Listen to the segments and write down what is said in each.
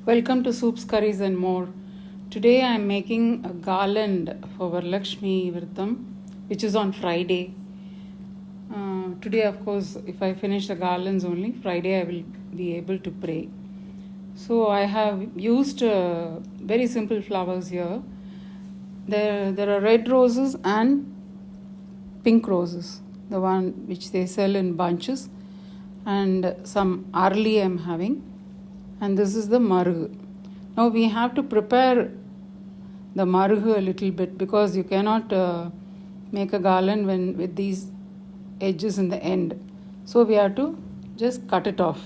Welcome to Soups, Curries and More. Today I am making a garland for Varalakshmi Virtham, which is on Friday. Today, of course, if I finish the garlands only, Friday I will be able to pray. So I have used very simple flowers here. There are red roses and pink roses, the one which they sell in bunches, and some arli I am having. And this is the marg. Now we have to prepare the marg a little bit because you cannot make a garland with these edges in the end. So we have to just cut it off.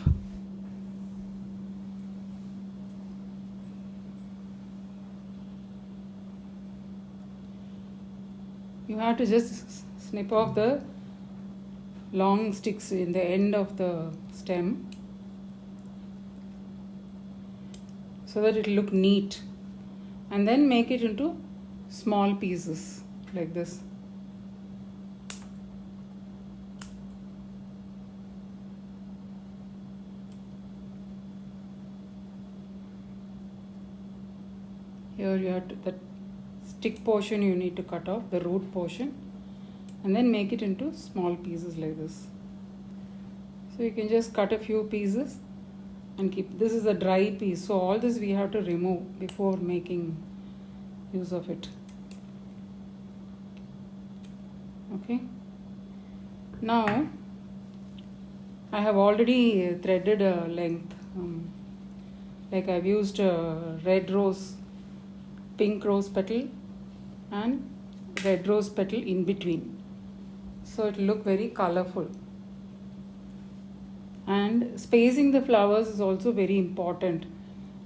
You have to just snip off the long sticks in the end of the stem so that it will look neat, and then make it into small pieces like this. Here you have to, that stick portion you need to cut off, the root portion, and then make it into small pieces like this. So you can just cut a few pieces and keep. This is a dry piece, so all this we have to remove before making use of it. Okay. Now I have already threaded a length. Like I've used red rose, pink rose petal and red rose petal in between, so it will look very colorful. And spacing the flowers is also very important.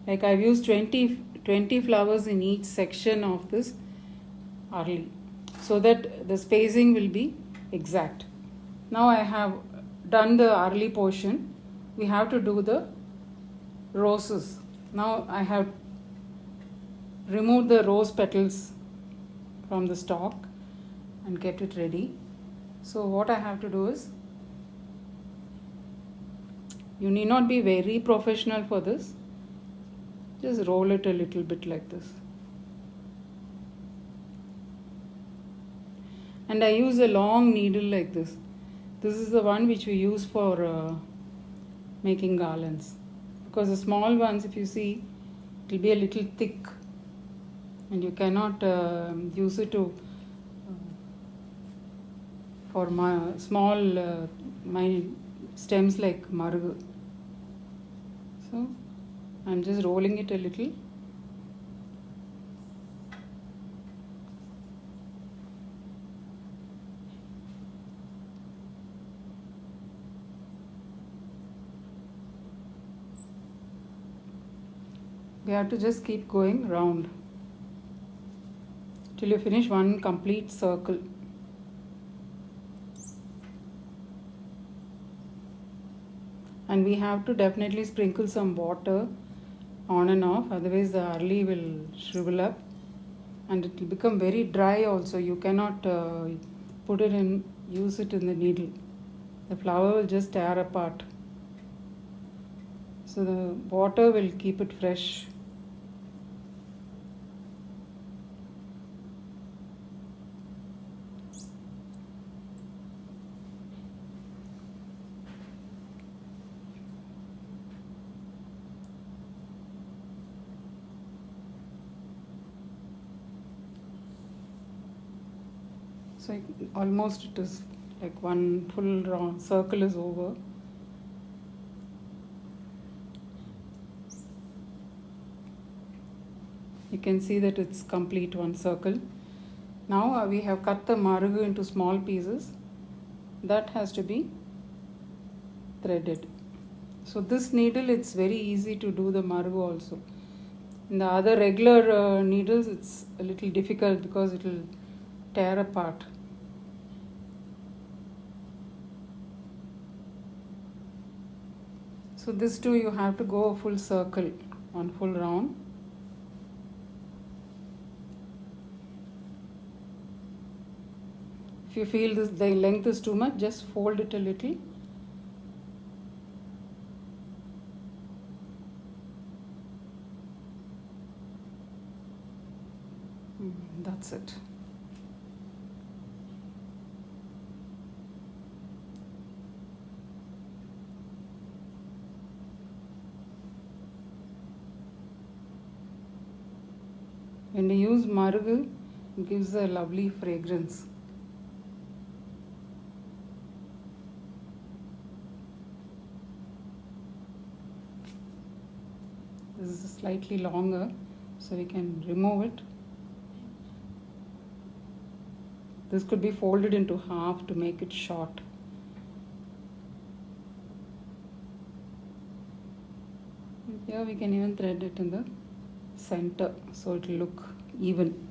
Like I've used 20 flowers in each section of this arli, so that the spacing will be exact. Now I have done the arli portion. We have to do the roses. Now I have removed the rose petals from the stalk and kept it ready. So what I have to do is, you need not be very professional for this. Just roll it a little bit like this. And I use a long needle like this. This is the one which we use for making garlands. Because the small ones, if you see, it will be a little thick. And you cannot use it to for my small stems like marg. So I'm just rolling it a little. We have to just keep going round till you finish one complete circle. And we have to definitely sprinkle some water on and off, otherwise the arli will shrivel up and it will become very dry also. You cannot put it in, use it in the needle. The flower will just tear apart. So the water will keep it fresh. So almost it is like one full round circle is over. You can see that it's complete one circle. Now we have cut the marg into small pieces. That has to be threaded. So this needle, it's very easy to do the marg also. In the other regular needles, it's a little difficult because it will tear apart. So this too you have to go a full circle, one full round. If you feel the length is too much, just fold it a little. That's it. When you use marugu, it gives a lovely fragrance. This is slightly longer, so we can remove it. This could be folded into half to make it short. Here we can even thread it in the center so it will look even.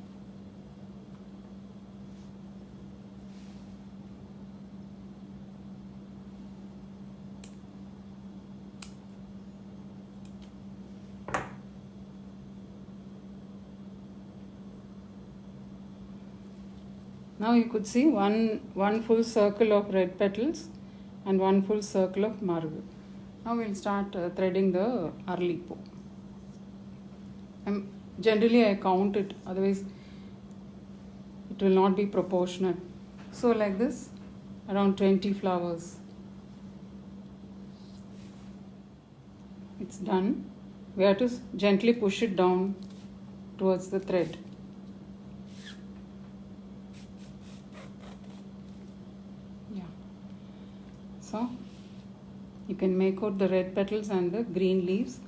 Now you could see one full circle of red petals and one full circle of marugu. Now we'll start threading the arlipo. Generally I count it, otherwise it will not be proportional. So like this, around 20 flowers. It's done. We have to gently push it down towards the thread. So you can make out the red petals and the green leaves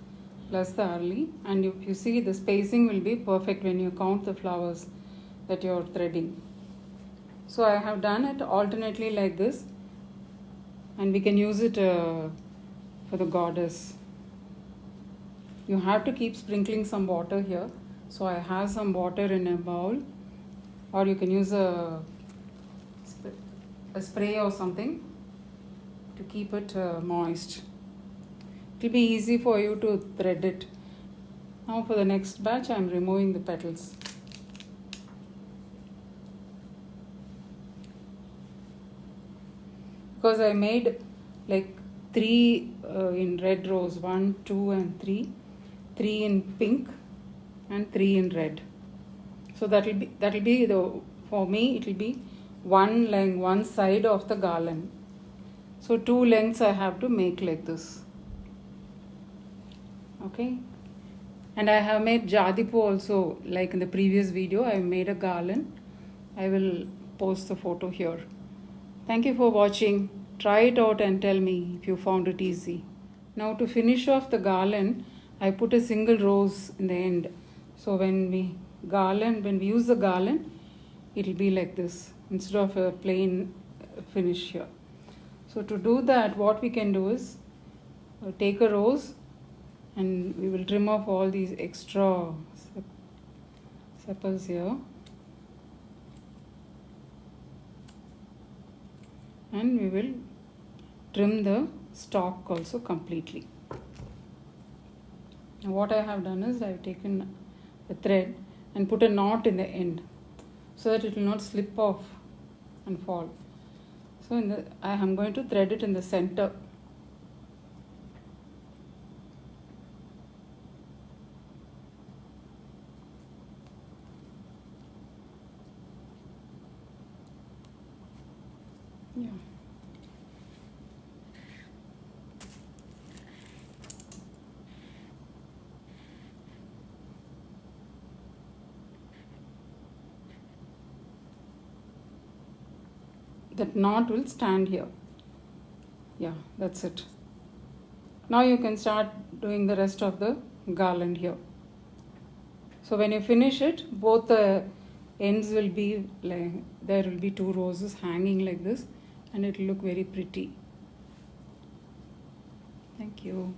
plus the early, and if you see, the spacing will be perfect when you count the flowers that you are threading. So I have done it alternately like this, and we can use it for the goddess. You have to keep sprinkling some water here. So I have some water in a bowl, or you can use a spray or something to keep it moist. It will be easy for you to thread it. Now for the next batch I am removing the petals. Because I made like 3 in red rose, 1, 2 and 3, 3 in pink and 3 in red. So that will be for me it will be one side of the garland. So 2 lengths I have to make like this. Okay. And I have made Jadipu also, like in the previous video I made a garland. I will post the photo here. Thank you for watching. Try it out and tell me if you found it easy. Now to finish off the garland, I put a single rose in the end. So when we use the garland, it will be like this instead of a plain finish here. So to do that, what we can do is take a rose and we will trim off all these extra sepals here. And we will trim the stalk also completely. Now what I have done is I have taken a thread and put a knot in the end so that it will not slip off and fall. So I am going to thread it in the center. Yeah. That knot will stand here. Yeah, that's it. Now you can start doing the rest of the garland here. So when you finish it, both the ends will be like, there will be 2 roses hanging like this, and it will look very pretty. Thank you.